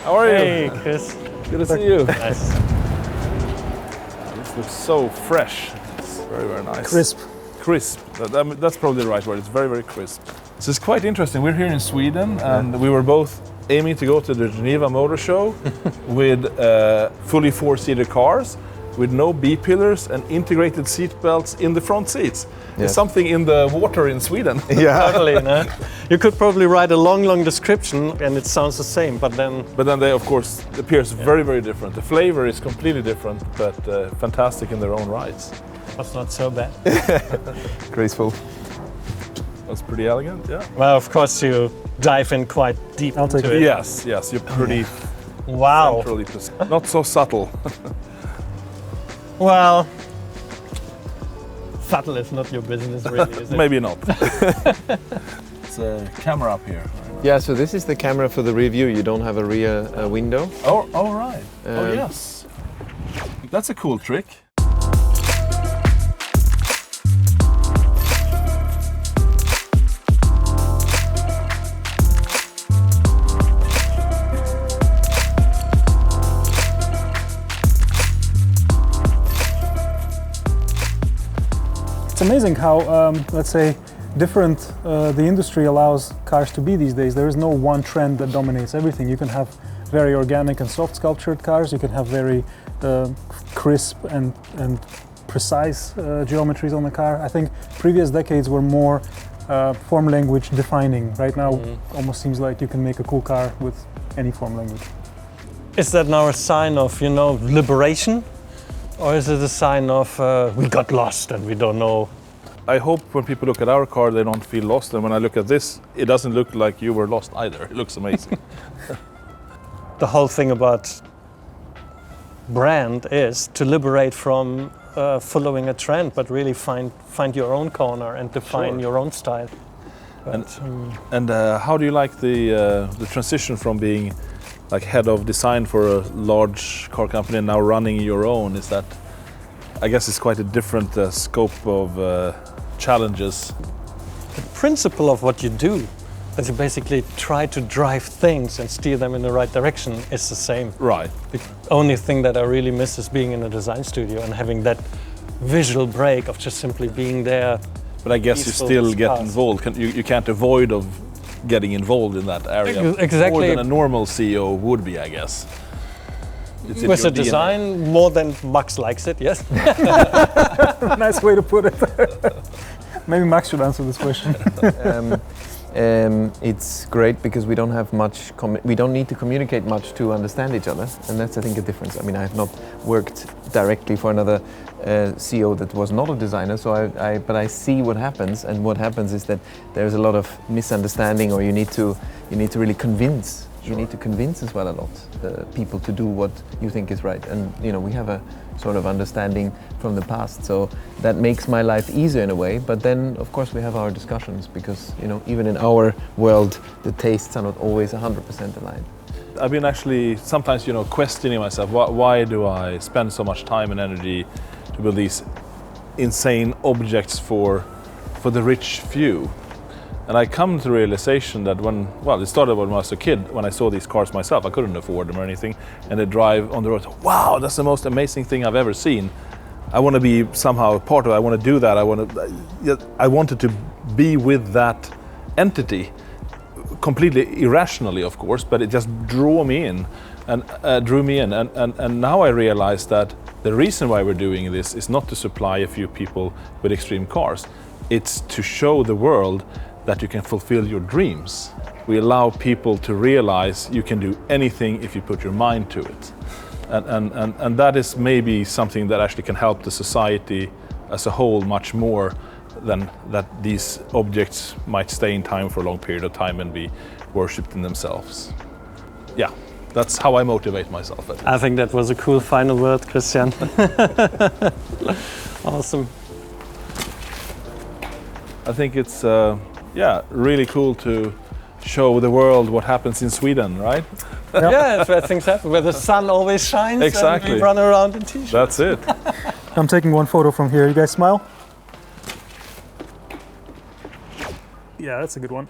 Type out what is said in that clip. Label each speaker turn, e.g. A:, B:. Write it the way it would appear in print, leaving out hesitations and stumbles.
A: How are you?
B: Hey, Chris.
A: Good to see you.
B: Nice.
A: This looks so fresh. It's very, very nice.
C: Crisp.
A: Crisp. That's probably the right word. It's very, very crisp. So it's quite interesting. We're here in Sweden, and we were both aiming to go to the Geneva Motor Show with fully four-seater cars, with no B-pillars and integrated seat belts in the front seats. There's something in the water in Sweden.
B: Yeah, totally. No? You could probably write a long description and it sounds the same, but then
A: they, of course, appears very, very different. The flavor is completely different, but fantastic in their own rights.
B: that's not so bad.
D: Graceful.
A: That's pretty elegant, yeah.
B: Well, of course, you dive in quite deep
C: I'll take
B: into
C: it.
B: it.
A: Yes, you're pretty
B: Wow.
A: centrally not so subtle.
B: Well, subtle is not your business, really, is it?
A: Maybe not. It's a camera up here.
D: Yeah, so this is the camera for the rear view. You don't have a rear window.
A: Oh, right. Oh, yes. That's a cool trick.
C: It's amazing how, let's say, different the industry allows cars to be these days. There is no one trend that dominates everything. You can have very organic and soft sculptured cars. You can have very crisp and precise geometries on the car. I think previous decades were more form language defining. Right now, almost seems like you can make a cool car with any form language.
B: Is that now a sign of, liberation? Or is it a sign of we got lost and we don't know?
A: I hope when people look at our car, they don't feel lost. And when I look at this, it doesn't look like you were lost either. It looks amazing.
B: The whole thing about brand is to liberate from following a trend, but really find your own corner and define your own style.
A: And how do you like the transition from being like head of design for a large car company and now running your own? Is that, I guess it's quite a different scope of challenges.
B: The principle of what you do, that you basically try to drive things and steer them in the right direction, is the same.
A: Right.
B: The only thing that I really miss is being in a design studio and having that visual break of just simply being there.
A: But I guess you still get involved. You can't avoid of getting involved in that area.
B: Exactly.
A: More than a normal CEO would be, I guess. It's
B: with the design, more than Max likes it, yes.
C: Nice way to put it. Maybe Max should answer this question.
D: It's great because we don't have much. We don't need to communicate much to understand each other, and that's, I think, a difference. I mean, I have not worked directly for another CEO that was not a designer, so but I see what happens, and what happens is that there's a lot of misunderstanding, or you need to really convince. You need to convince as well a lot people to do what you think is right, and we have a sort of understanding from the past, so that makes my life easier in a way. But then, of course, we have our discussions because even in our world, the tastes are not always 100% aligned.
A: I've been actually sometimes questioning myself. Why do I spend so much time and energy to build these insane objects for the rich few? And I come to the realization that it started when I was a kid, when I saw these cars myself. I couldn't afford them or anything, and they drive on the road. Wow, that's the most amazing thing I've ever seen. I want to be somehow part of it. I want to do that. I wanted to be with that entity, completely irrationally, of course, but it just drew me in. And now I realize that the reason why we're doing this is not to supply a few people with extreme cars. It's to show the world that you can fulfill your dreams. We allow people to realize you can do anything if you put your mind to it. And that is maybe something that actually can help the society as a whole much more than that these objects might stay in time for a long period of time and be worshipped in themselves. Yeah, that's how I motivate myself.
B: I think that was a cool final word, Christian. Awesome.
A: I think it's really cool to show the world what happens in Sweden, right?
B: Yeah, that's where things happen, where the sun always shines.
A: Exactly.
B: And we run around in t-shirts.
A: That's it.
C: I'm taking one photo from here. You guys smile? Yeah, that's a good one.